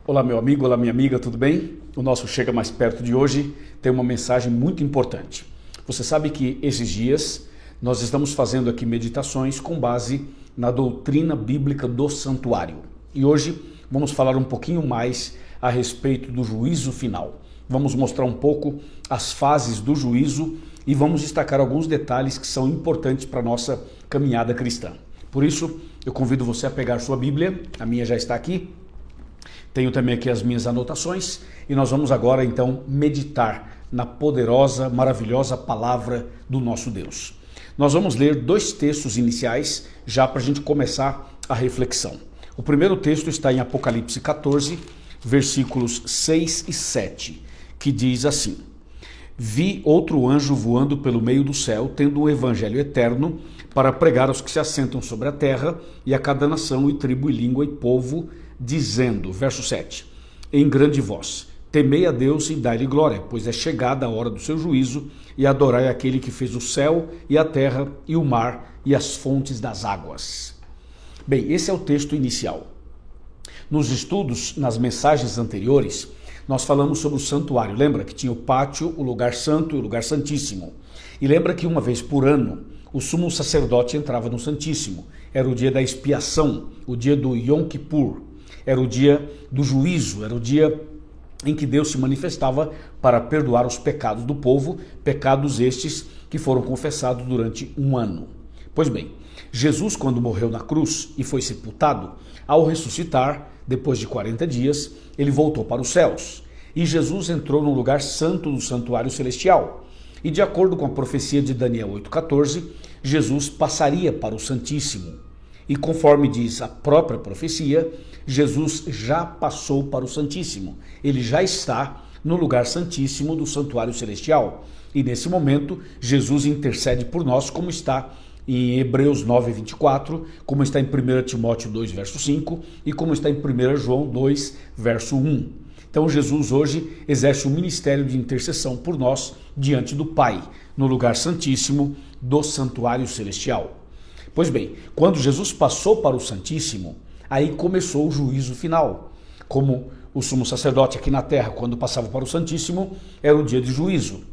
Olá meu amigo, olá minha amiga, tudo bem? O nosso Chega Mais Perto de hoje tem uma mensagem muito importante. Você sabe que esses dias nós estamos fazendo aqui meditações com base na doutrina bíblica do santuário. E hoje vamos falar um pouquinho mais a respeito do juízo final. Vamos mostrar um pouco as fases do juízo e vamos destacar alguns detalhes que são importantes para a nossa caminhada cristã. Por isso, eu convido você a pegar sua Bíblia, a minha já está aqui. Tenho também aqui as minhas anotações e nós vamos agora então meditar na poderosa, maravilhosa palavra do nosso Deus. Nós vamos ler dois textos iniciais já para a gente começar a reflexão. O primeiro texto está em Apocalipse 14, versículos 6 e 7, que diz assim: Vi outro anjo voando pelo meio do céu, tendo um evangelho eterno para pregar aos que se assentam sobre a terra e a cada nação e tribo e língua e povo, dizendo, verso 7, em grande voz, temei a Deus e dai-lhe glória, pois é chegada a hora do seu juízo, e adorai aquele que fez o céu e a terra e o mar e as fontes das águas. Bem, esse é o texto inicial. Nos estudos, nas mensagens anteriores, nós falamos sobre o santuário. Lembra que tinha o pátio, o lugar santo e o lugar santíssimo. E lembra que uma vez por ano, o sumo sacerdote entrava no santíssimo. Era o dia da expiação, o dia do Yom Kippur. Era o dia do juízo, era o dia em que Deus se manifestava para perdoar os pecados do povo, pecados estes que foram confessados durante um ano. Pois bem, Jesus, quando morreu na cruz e foi sepultado, ao ressuscitar, depois de 40 dias, ele voltou para os céus. E Jesus entrou no lugar santo do santuário celestial. E de acordo com a profecia de Daniel 8,14, Jesus passaria para o Santíssimo. E conforme diz a própria profecia, Jesus já passou para o Santíssimo. Ele já está no lugar santíssimo do santuário celestial. E nesse momento, Jesus intercede por nós, como está em Hebreus 9:24, como está em 1 Timóteo 2, verso 5 e como está em 1 João 2, verso 1. Então Jesus hoje exerce um ministério de intercessão por nós diante do Pai, no lugar santíssimo do santuário celestial. Pois bem, quando Jesus passou para o Santíssimo, aí começou o juízo final. Como o sumo sacerdote aqui na terra, quando passava para o Santíssimo, era o dia de juízo.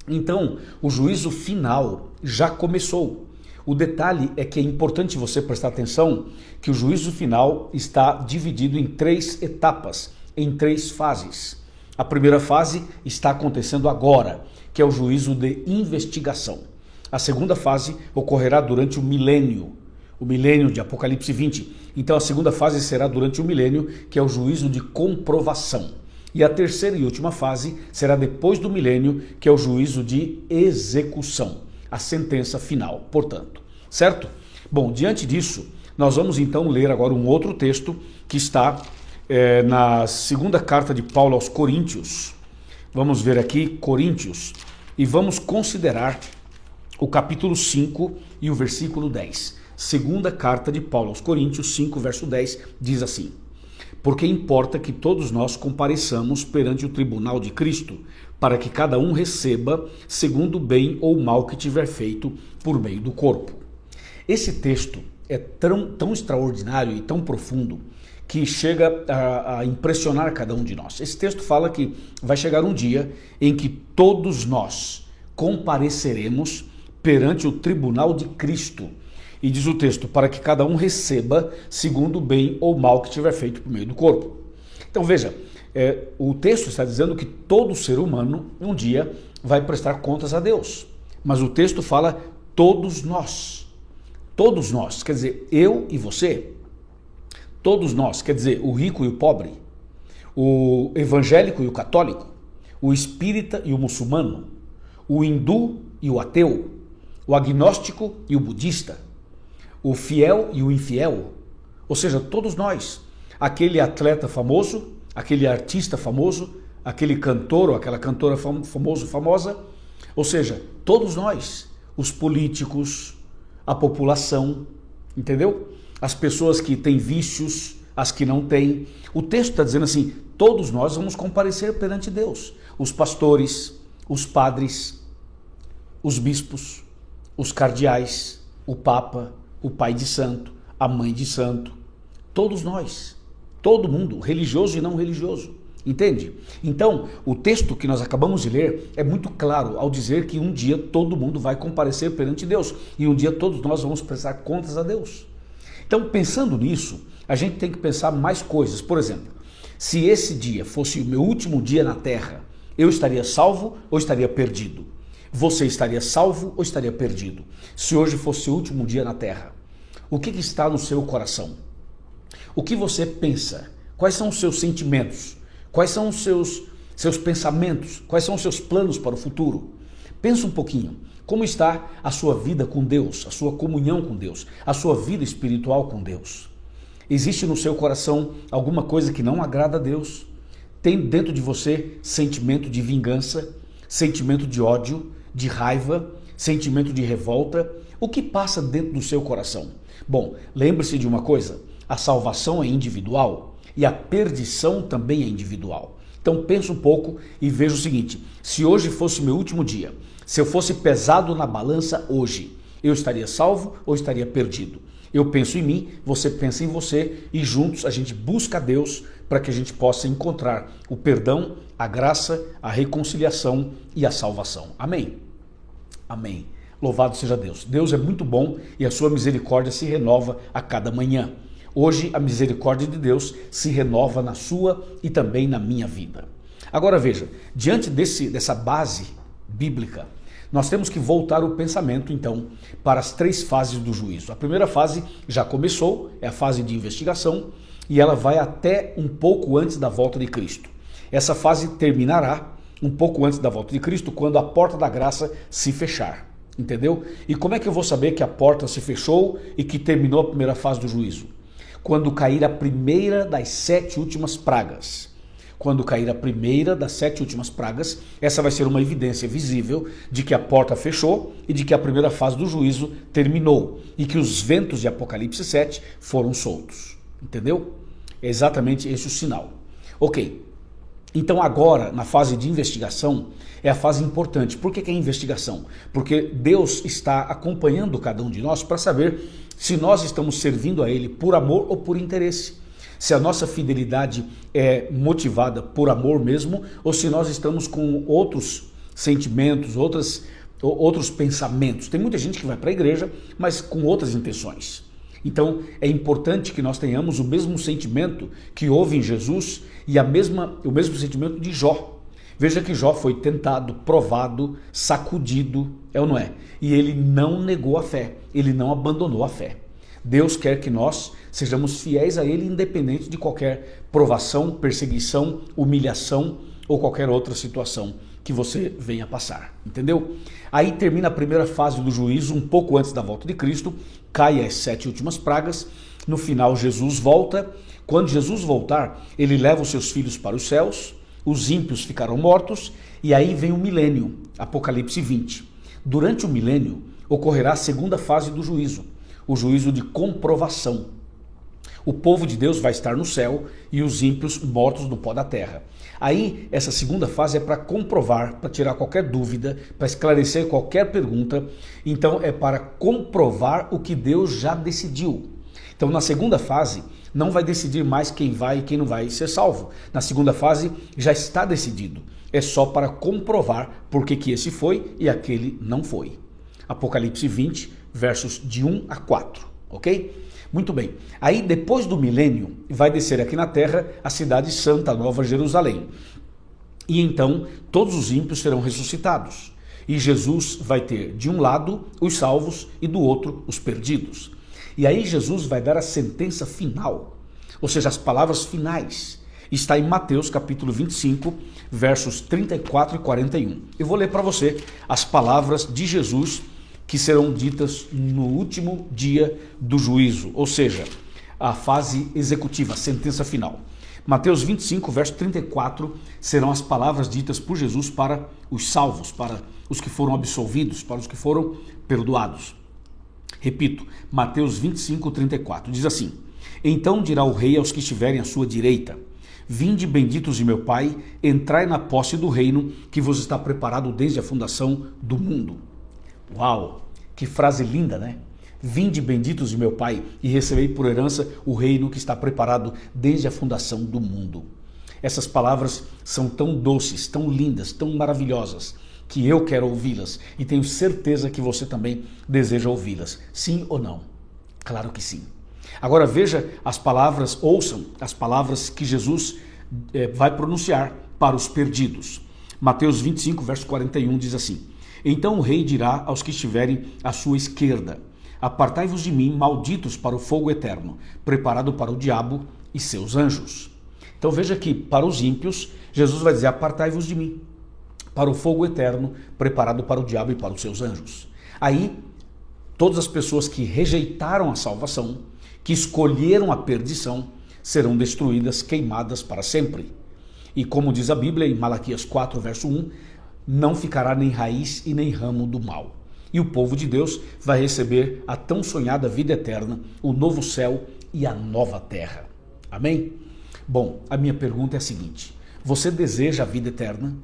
Então, o juízo final já começou. O detalhe é que é importante você prestar atenção que o juízo final está dividido em 3 etapas, em 3 fases. A primeira fase está acontecendo agora, que é o juízo de investigação. A segunda fase ocorrerá durante o milênio de Apocalipse 20. Então a segunda fase será durante o milênio, que é o juízo de comprovação. E a terceira e última fase será depois do milênio, que é o juízo de execução, a sentença final, portanto. Certo? Bom, diante disso, nós vamos então ler agora um outro texto que está na segunda carta de Paulo aos Coríntios. Vamos ver aqui Coríntios e vamos considerar o capítulo 5 e o versículo 10. Segunda carta de Paulo aos Coríntios 5, verso 10, diz assim: Porque importa que todos nós compareçamos perante o tribunal de Cristo, para que cada um receba segundo o bem ou mal que tiver feito por meio do corpo. Esse texto é tão extraordinário e tão profundo que chega a impressionar cada um de nós. Esse texto fala que vai chegar um dia em que todos nós compareceremos perante o tribunal de Cristo. E diz o texto, para que cada um receba segundo o bem ou mal que tiver feito por meio do corpo. Então veja, o texto está dizendo que todo ser humano um dia vai prestar contas a Deus. Mas o texto fala todos nós, quer dizer, eu e você. Todos nós, quer dizer, o rico e o pobre, o evangélico e o católico, o espírita e o muçulmano, o hindu e o ateu, o agnóstico e o budista, o fiel e o infiel, ou seja, todos nós, aquele atleta famoso, aquele artista famoso, aquele cantor ou aquela cantora famosa, ou seja, todos nós, os políticos, a população, entendeu? As pessoas que têm vícios, as que não têm. O texto está dizendo assim, todos nós vamos comparecer perante Deus, os pastores, os padres, os bispos, os cardeais, o papa, o pai de santo, a mãe de santo, todos nós. Todo mundo, religioso e não religioso. Entende? Então, o texto que nós acabamos de ler é muito claro ao dizer que um dia todo mundo vai comparecer perante Deus e um dia todos nós vamos prestar contas a Deus. Então, pensando nisso, a gente tem que pensar mais coisas. Por exemplo, se esse dia fosse o meu último dia na terra, eu estaria salvo ou estaria perdido? Você estaria salvo ou estaria perdido? Se hoje fosse o último dia na terra, o que está no seu coração? O que você pensa? Quais são os seus sentimentos? Quais são os seus pensamentos? Quais são os seus planos para o futuro? Pensa um pouquinho. Como está a sua vida com Deus, a sua comunhão com Deus, a sua vida espiritual com Deus? Existe no seu coração alguma coisa que não agrada a Deus? Tem dentro de você sentimento de vingança, sentimento de ódio, de raiva, sentimento de revolta? O que passa dentro do seu coração? Bom, lembre-se de uma coisa, a salvação é individual. E a perdição também é individual. Então pensa um pouco e veja o seguinte, se hoje fosse meu último dia, se eu fosse pesado na balança hoje, eu estaria salvo ou estaria perdido? Eu penso em mim, você pensa em você e juntos a gente busca a Deus para que a gente possa encontrar o perdão, a graça, a reconciliação e a salvação. Amém? Amém. Louvado seja Deus. Deus é muito bom e a sua misericórdia se renova a cada manhã. Hoje a misericórdia de Deus se renova na sua e também na minha vida. Agora veja, diante dessa base bíblica, nós temos que voltar o pensamento então para as 3 fases do juízo. A primeira fase já começou, é a fase de investigação e ela vai até um pouco antes da volta de Cristo. Essa fase terminará um pouco antes da volta de Cristo, quando a porta da graça se fechar. Entendeu? E como é que eu vou saber que a porta se fechou e que terminou a primeira fase do juízo? Quando cair a primeira das 7 últimas pragas. Quando cair a primeira das 7 últimas pragas, essa vai ser uma evidência visível de que a porta fechou e de que a primeira fase do juízo terminou e que os ventos de Apocalipse 7 foram soltos. Entendeu? É exatamente esse o sinal. Ok. Então agora, na fase de investigação, é a fase importante. Por que é investigação? Porque Deus está acompanhando cada um de nós para saber se nós estamos servindo a Ele por amor ou por interesse. Se a nossa fidelidade é motivada por amor mesmo, ou se nós estamos com outros sentimentos, outros pensamentos. Tem muita gente que vai para a igreja, mas com outras intenções. Então é importante que nós tenhamos o mesmo sentimento que houve em Jesus e o mesmo sentimento de Jó. Veja que Jó foi tentado, provado, sacudido, é ou não é? E ele não negou a fé, ele não abandonou a fé. Deus quer que nós sejamos fiéis a Ele, independente de qualquer provação, perseguição, humilhação ou qualquer outra situação que você venha passar, entendeu? Aí termina a primeira fase do juízo, um pouco antes da volta de Cristo, cai as 7 últimas pragas, no final Jesus volta. Quando Jesus voltar, Ele leva os seus filhos para os céus, os ímpios ficarão mortos, e aí vem o milênio, Apocalipse 20. Durante o milênio, ocorrerá a segunda fase do juízo, o juízo de comprovação. O povo de Deus vai estar no céu e os ímpios mortos no pó da terra. Aí, essa segunda fase é para comprovar, para tirar qualquer dúvida, para esclarecer qualquer pergunta. Então, é para comprovar o que Deus já decidiu. Então, na segunda fase, não vai decidir mais quem vai e quem não vai ser salvo. Na segunda fase, já está decidido. É só para comprovar por que esse foi e aquele não foi. Apocalipse 20, versos de 1 a 4, ok? Muito bem. Aí, depois do milênio, vai descer aqui na terra a cidade santa, a Nova Jerusalém. E então, todos os ímpios serão ressuscitados. E Jesus vai ter, de um lado, os salvos e do outro, os perdidos. E aí Jesus vai dar a sentença final, ou seja, as palavras finais. Está em Mateus capítulo 25, versos 34 e 41. Eu vou ler para você as palavras de Jesus que serão ditas no último dia do juízo, ou seja, a fase executiva, a sentença final. Mateus 25, verso 34, serão as palavras ditas por Jesus para os salvos, para os que foram absolvidos, para os que foram perdoados. Repito, Mateus 25, 34, diz assim: Então dirá o rei aos que estiverem à sua direita: Vinde, benditos de meu Pai, entrai na posse do reino que vos está preparado desde a fundação do mundo. Uau, que frase linda, né? Vinde benditos de meu Pai e recebei por herança o reino que está preparado desde a fundação do mundo. Essas palavras são tão doces, tão lindas, tão maravilhosas, que eu quero ouvi-las e tenho certeza que você também deseja ouvi-las. Sim ou não? Claro que sim. Agora veja as palavras, ouçam as palavras que Jesus vai pronunciar para os perdidos. Mateus 25, verso 41 diz assim: Então o rei dirá aos que estiverem à sua esquerda: Apartai-vos de mim, malditos, para o fogo eterno, preparado para o diabo e seus anjos. Então veja que para os ímpios, Jesus vai dizer: Apartai-vos de mim, para o fogo eterno, preparado para o diabo e para os seus anjos. Aí, todas as pessoas que rejeitaram a salvação, que escolheram a perdição, serão destruídas, queimadas para sempre. E como diz a Bíblia em Malaquias 4, verso 1, não ficará nem raiz e nem ramo do mal. E o povo de Deus vai receber a tão sonhada vida eterna, o novo céu e a nova terra. Amém? Bom, a minha pergunta é a seguinte: você deseja a vida eterna?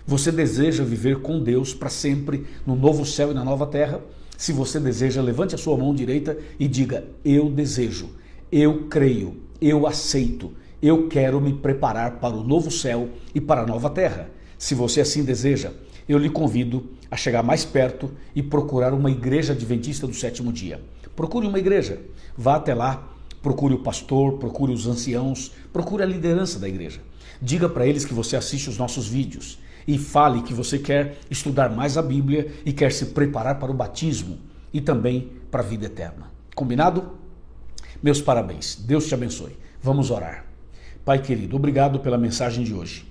Você deseja viver com Deus para sempre no novo céu e na nova terra? Se você deseja, levante a sua mão direita e diga: eu desejo, eu creio, eu aceito, eu quero me preparar para o novo céu e para a nova terra. Se você assim deseja, eu lhe convido a chegar mais perto e procurar uma igreja adventista do sétimo dia. Procure uma igreja, vá até lá, procure o pastor, procure os anciãos, procure a liderança da igreja. Diga para eles que você assiste os nossos vídeos e fale que você quer estudar mais a Bíblia e quer se preparar para o batismo e também para a vida eterna. Combinado? Meus parabéns. Deus te abençoe. Vamos orar. Pai querido, obrigado pela mensagem de hoje.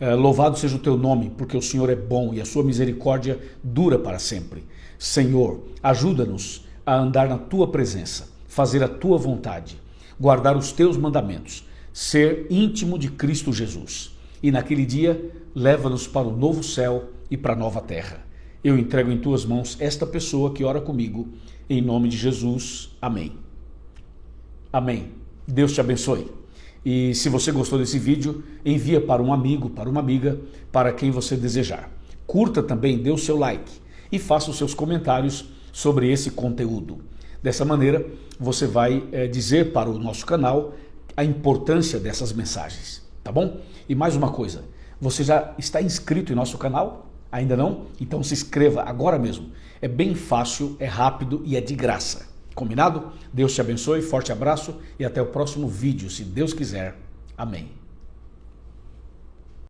Louvado seja o teu nome, porque o Senhor é bom e a sua misericórdia dura para sempre. Senhor, ajuda-nos a andar na tua presença, fazer a tua vontade, guardar os teus mandamentos, ser íntimo de Cristo Jesus. E naquele dia, leva-nos para o novo céu e para a nova terra. Eu entrego em tuas mãos esta pessoa que ora comigo, em nome de Jesus. Amém. Amém. Deus te abençoe. E se você gostou desse vídeo, envia para um amigo, para uma amiga, para quem você desejar. Curta também, dê o seu like e faça os seus comentários sobre esse conteúdo. Dessa maneira, você vai dizer para o nosso canal a importância dessas mensagens, tá bom? E mais uma coisa, você já está inscrito em nosso canal? Ainda não? Então se inscreva agora mesmo. É bem fácil, é rápido e é de graça. Combinado? Deus te abençoe, forte abraço e até o próximo vídeo, se Deus quiser. Amém.